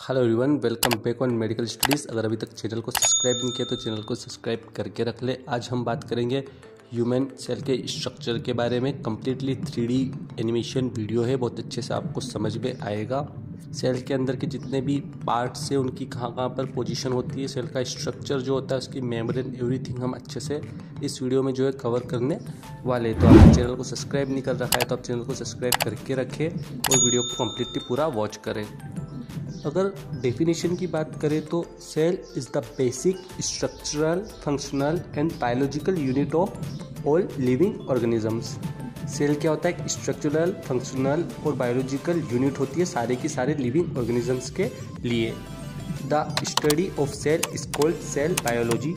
Hello everyone, welcome back on medical studies. अगर अभी तक चैनल को सब्सक्राइब नहीं किया तो चैनल को सब्सक्राइब करके रख ले। आज हम बात करेंगे ह्यूमन सेल के स्ट्रक्चर के बारे में। कम्प्लीटली 3D एनिमेशन वीडियो है, बहुत अच्छे से आपको समझ में आएगा। सेल के अंदर के जितने भी पार्ट्स हैं उनकी कहाँ कहाँ पर पोजीशन होती है, सेल का स्ट्रक्चर जो होता है, उसकी मेम्ब्रेन, एवरीथिंग हम अच्छे से इस वीडियो में जो है कवर करने वाले। तो आप चैनल को सब्सक्राइब नहीं कर रखा है तो आप चैनल को सब्सक्राइब करके रखें और वीडियो को कम्प्लीटली पूरा वॉच करें। अगर डेफिनेशन की बात करें तो cell is the basic structural, functional and biological unit of all living organisms. Cell क्या होता है? स्ट्रक्चरल, फंक्शनल और बायोलॉजिकल यूनिट होती है सारे की सारे लिविंग ऑर्गेनिजम्स के लिए। The study of cell is called cell biology.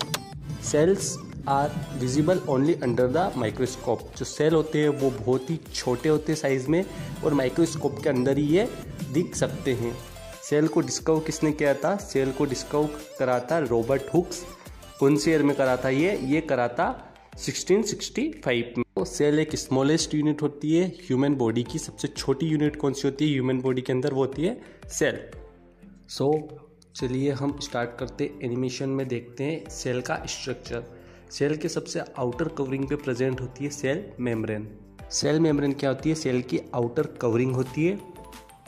Cells are visible only under the microscope. जो सेल होते हैं वो बहुत ही छोटे होते हैं साइज में और माइक्रोस्कोप के अंदर ही ये दिख सकते हैं। सेल को डिस्कवर किसने किया था? सेल को डिस्कवर करा था रॉबर्ट हुक्स। कौन से ईयर में करा था? ये करा था 1665 में। तो सेल एक स्मॉलेस्ट यूनिट होती है ह्यूमन बॉडी की। सबसे छोटी यूनिट कौन सी होती है ह्यूमन बॉडी के अंदर? वो होती है सेल। चलिए हम स्टार्ट करते एनिमेशन में देखते हैं सेल का स्ट्रक्चर। सेल के सबसे आउटर कवरिंग पे प्रेजेंट होती है सेल मेम्ब्रेन। सेल मेम्ब्रेन क्या होती है? सेल की आउटर कवरिंग होती है।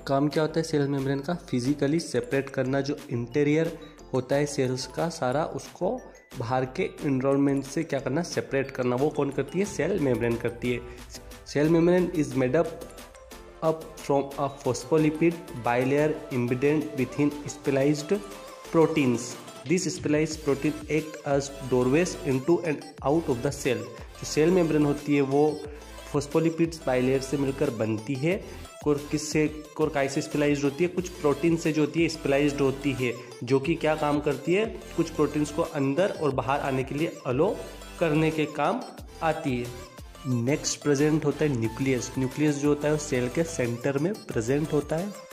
काम क्या होता है सेल मेम्ब्रेन का? फिजिकली सेपरेट करना। जो इंटीरियर होता है सेल्स का सारा, उसको बाहर के एनवायरनमेंट से क्या करना? सेपरेट करना। वो कौन करती है? सेल मेम्ब्रेन करती है। Cell membrane is made up from a phospholipid bilayer embedded with in specialised proteins. This specialised protein act as doorways into and out of the cell. जो सेल मेम्ब्रेन होती है वो फॉस्फोलिपिड्स बाइलेयर से मिलकर बनती है और किससे और कैसे स्पेशलाइज्ड होती है? कुछ प्रोटीन से जो होती है स्पेशलाइज्ड होती है, जो कि क्या काम करती है? कुछ प्रोटीन्स को अंदर और बाहर आने के लिए अलो करने के काम आती है। नेक्स्ट प्रेजेंट होता है न्यूक्लियस। न्यूक्लियस जो होता है वो सेल के सेंटर में प्रेजेंट होता है।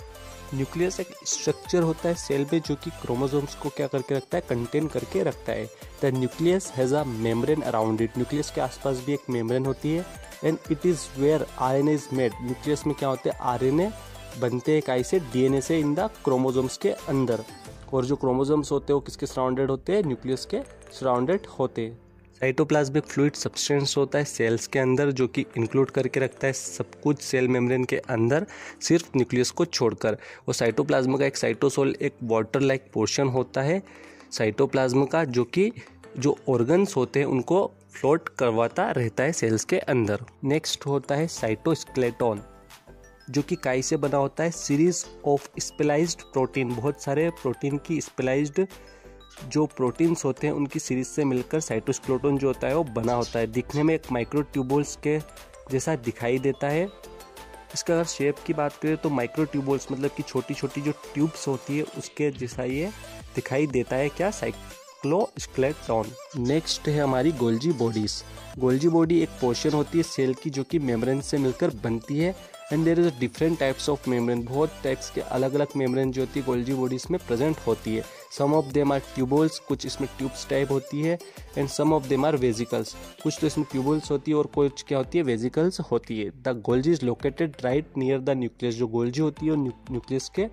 न्यूक्लियस एक स्ट्रक्चर होता है सेल पे जो कि क्रोमोसोम्स को क्या करके रखता है? कंटेन करके रखता है। The nucleus has a membrane around it. Nucleus के आसपास भी एक मेम्ब्रेन होती है। And it is where RNA is made. Nucleus में क्या होते हैं? आरएनए बनते हैं कैसे? डीएनए से इन द क्रोमोसोम्स के अंदर। और जो क्रोमोसोम्स होते हैं वो किसके सराउंडेड होते हैं? न्यूक्लियस के सराउंडेड होते हैं। साइटोप्लाज्मिक फ्लूइड सब्सटेंस होता है सेल्स के अंदर जो कि इंक्लूड करके रखता है सब कुछ सेल मेम्ब्रेन के अंदर, सिर्फ न्यूक्लियस को छोड़कर। और साइटोप्लाज्म का एक साइटोसोल, एक वाटर लाइक पोर्शन होता है साइटोप्लाज्म का, जो कि जो ऑर्गन्स होते हैं उनको फ्लोट करवाता रहता है सेल्स के अंदर। नेक्स्ट होता है साइटोस्केलेटन, जो कि काय से बना होता है? Series of specialised protein. बहुत सारे प्रोटीन की स्पेशलाइज्ड जो प्रोटीन्स होते हैं उनकी सीरीज से मिलकर साइटोस्केलेटन जो होता है वो बना होता है। दिखने में एक माइक्रोट्यूबुल्स के जैसा दिखाई देता है। इसका अगर शेप की बात करें तो माइक्रोट्यूबुल्स मतलब कि छोटी छोटी जो ट्यूब्स होती है उसके जैसा ये दिखाई देता है। क्या? साइक्लोस्केलेटन। नेक्स्ट है हमारी गोल्जी बॉडीज। गोल्जी बॉडी एक पोर्शन होती है सेल की जो कि मेम्ब्रेन से मिलकर बनती है। And there is different types of membrane. बहुत टाइप्स के अलग अलग मेम्ब्रेन जो होती है गोल्जी बॉडीज में प्रेजेंट होती है। Some of them are tubules, कुछ इसमें ट्यूब्स टाइप होती है। And some of them are vesicles, कुछ तो इसमें ट्यूबुल्स होती है और कुछ क्या होती है? वेजिकल्स होती है। The Golgi is located right near the nucleus. जो गोल्जी होती है न्यूक्लियस के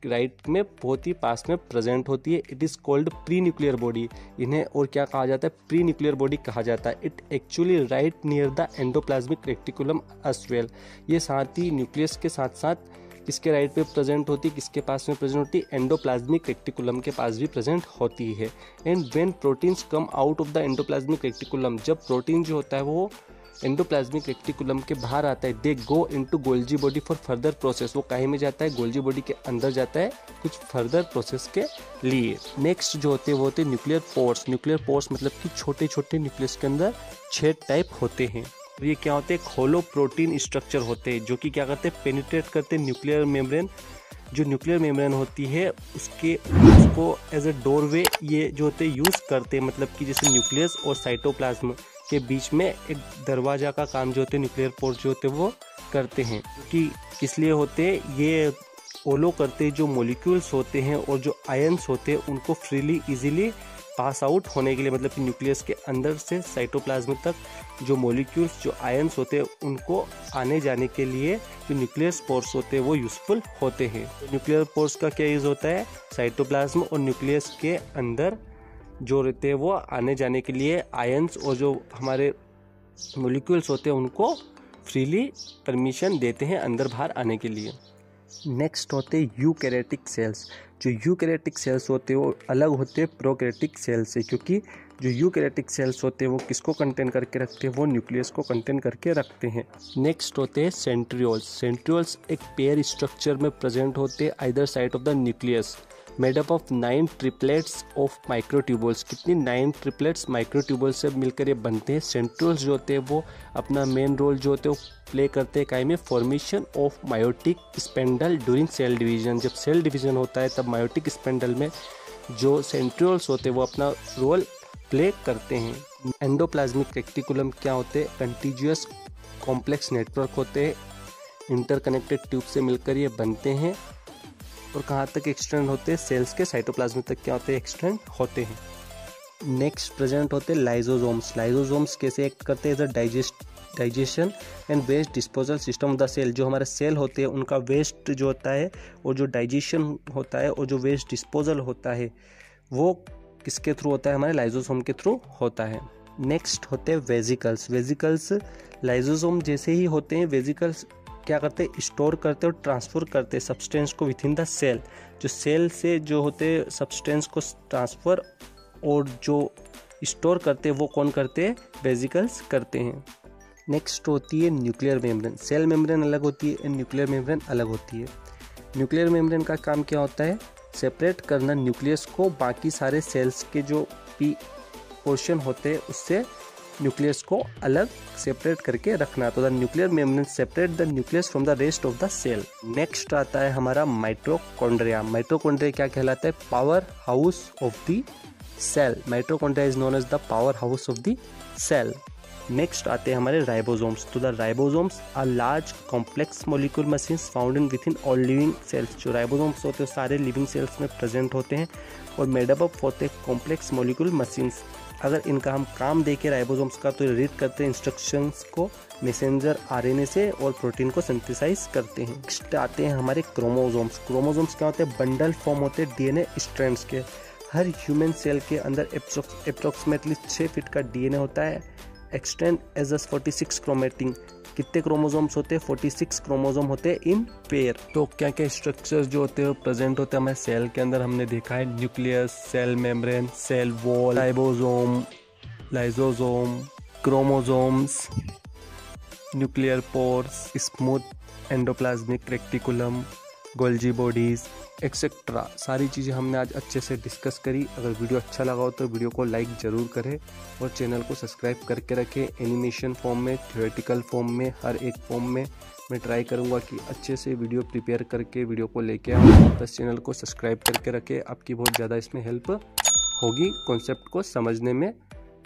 राइट में बहुत ही पास में प्रेजेंट होती है। It is called pre nuclear body. इन्हें और क्या कहा जाता है? प्री न्यूक्लियर बॉडी कहा जाता है। It actually right near the endoplasmic reticulum as well. ये साथ ही न्यूक्लियस के साथ साथ किसके राइट पे प्रेजेंट होती है? किसके पास में प्रेजेंट होती है? एंडोप्लाज्मिक रेक्टिकुलम के पास भी प्रेजेंट होती है। And when proteins come out of the endoplasmic reticulum, जब प्रोटीन जो होता है वो एंडोप्लाज्मिक रेक्टिकुलम के बाहर आता है, they go into Golgi body for further process. वो काहे में जाता है? गोल्जी बॉडी के अंदर जाता है कुछ फर्दर प्रोसेस के लिए। नेक्स्ट जो होते हैं वो होते हैं न्यूक्लियर पोर्स। न्यूक्लियर पोर्स मतलब कि छोटे छोटे न्यूक्लियस के अंदर छेद टाइप होते हैं। ये क्या होते हैं? होलो प्रोटीन स्ट्रक्चर होते हैं जो कि क्या करते हैं? पेनिट्रेट करते हैं न्यूक्लियर मेम्ब्रेन। जो न्यूक्लियर मेम्ब्रेन होती है उसको एज अ डोरवे ये जो होते हैं यूज़ करते हैं। मतलब कि जैसे न्यूक्लियस और साइटोप्लाज्म के बीच में एक दरवाजा का काम जो होते हैं न्यूक्लियर पोर्स जो होते हैं वो करते हैं। कि किस लिए होते हैं? ये ओलो करते हैं जो मॉलिक्यूल्स होते हैं और जो आयन्स होते हैं उनको फ्रीली इजीली पास आउट होने के लिए, मतलब कि न्यूक्लियस के अंदर से साइटोप्लाज्म तक जो मॉलिक्यूल्स, जो आयंस होते हैं, उनको आने जाने के लिए जो न्यूक्लियस पोर्स होते हैं वो यूज़फुल होते हैं। न्यूक्लियर पोर्स का क्या यूज़ होता है? साइटोप्लाज्म और न्यूक्लियस के अंदर जो रहते हैं वो आने जाने के लिए आयंस और जो हमारे मॉलिक्यूल्स होते हैं उनको फ्रीली परमिशन देते हैं अंदर बाहर आने के लिए। नेक्स्ट होते हैं यूकैरियोटिक सेल्स। जो यूकैरियोटिक सेल्स होते हैं वो अलग होते हैं प्रोकैरियोटिक सेल्स से, क्योंकि जो यूकैरियोटिक सेल्स होते हैं वो किसको कंटेन करके रखते हैं? वो न्यूक्लियस को कंटेन करके रखते हैं। नेक्स्ट होते हैं सेंट्रियोल्स। सेंट्रियोल्स एक पेयर स्ट्रक्चर में प्रेजेंट होते हैं either side of the nucleus, made up of 9 triplets of microtubules. कितनी? 9 ट्रिपलेट्स माइक्रोट्यूबुल्स से मिलकर ये बनते हैं। सेंट्रियोल्स जो होते हैं वो अपना मेन रोल जो होते हैं वो प्ले करते हैं काई में? Formation of meiotic spindle during cell division. जब सेल डिवीजन होता है तब मायोटिक स्पेंडल में जो सेंट्रियोल्स होते हैं वो अपना रोल प्ले करते हैं। एंडोप्लाज्मिक रेक्टिकुलम क्या होते हैं? कंटीजियस कॉम्प्लेक्स नेटवर्क होते हैं, इंटरकनेक्टेड ट्यूब से मिलकर ये बनते हैं। और कहाँ तक एक्सटेंड होते हैं? सेल्स के साइटोप्लाज्म तक क्या होते हैं? एक्सटेंड होते हैं। नेक्स्ट प्रेजेंट होते हैं लाइजोसोम्स। लाइजोसोम्स कैसे एक्ट करते हैं? As a digestion and waste disposal system of the cell. जो हमारे सेल होते हैं उनका वेस्ट जो होता है और जो डाइजेशन होता है और जो वेस्ट डिस्पोजल होता है वो किसके थ्रू होता है? हमारे लाइजोसोम के थ्रू होता है। नेक्स्ट होते हैं वेजिकल्स। वेजिकल्स लाइजोसोम जैसे ही होते हैं। वेजिकल्स क्या करते हैं? स्टोर करते और ट्रांसफर करते सब्सटेंस को विद इन द सेल। जो सेल से जो होते हैं सब्सटेंस को ट्रांसफर और जो स्टोर करते हैं वो कौन करते हैं? वेजिकल्स करते हैं। नेक्स्ट होती है न्यूक्लियर मेम्ब्रेन। सेल मेम्ब्रेन अलग होती है, न्यूक्लियर मेम्ब्रेन अलग होती है। न्यूक्लियर मेम्ब्रेन का काम क्या होता है? सेपरेट करना न्यूक्लियस को बाकी सारे सेल्स के जो पी पोर्शन होते हैं उससे न्यूक्लियस को अलग सेपरेट करके रखना। तो the nuclear membrane separate the nucleus from the rest of the cell. Next आता है हमारा माइटोकॉन्ड्रिया। माइटोकॉन्ड्रिया क्या कहलाता है? Power house of the cell. Mitochondria is known as the power house of the cell. Next आते हैं हमारे ribosomes. तो the ribosomes are large complex molecule machines found in within all living cells. जो ribosomes होते हैं सारे living cells में present होते हैं और मेडअप अप होते हैं कॉम्प्लेक्स मॉलिक्यूल मशीन्स। अगर इनका हम काम देखें राइबोसोम्स का तो रीड करते हैं इंस्ट्रक्शंस को मैसेंजर आरएनए से और प्रोटीन को सिंथेसाइज करते हैं। नेक्स्ट आते हैं हमारे क्रोमोसोम्स। क्रोमोसोम्स क्या होते हैं? बंडल फॉर्म होते हैं डीएनए स्ट्रैंड्स के। हर ह्यूमन सेल के अंदर अप्रोक्सीमेटली 6 फीट का डीएनए होता है। Extend as 46 chromatin. कितने क्रोमोसोम्स होते हैं? 46 क्रोमोसोम होते हैं इन पेयर। तो क्या क्या स्ट्रक्चर्स जो होते हैं प्रेजेंट होते हैं हमारे सेल के अंदर? हमने देखा है nucleus, cell membrane, cell wall, ribosome, lysosome, chromosomes, nuclear pores, smooth endoplasmic reticulum, Golgi bodies etcetera. सारी चीज़ें हमने आज अच्छे से डिस्कस करी। अगर वीडियो अच्छा लगा हो तो वीडियो को लाइक ज़रूर करें और चैनल को सब्सक्राइब करके रखें। एनिमेशन फॉर्म में, थ्योरेटिकल फॉर्म में, हर एक फॉर्म में मैं ट्राई करूँगा कि अच्छे से वीडियो प्रिपेयर करके वीडियो को लेके आऊँ। बस चैनल को सब्सक्राइब करके रखें, आपकी बहुत ज़्यादा इसमें हेल्प होगी कॉन्सेप्ट को समझने में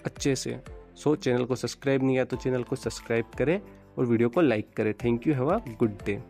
अच्छे से। सो चैनल को सब्सक्राइब नहीं किया तो चैनल को सब्सक्राइब करें और वीडियो को लाइक करें। Thank you, have a good day.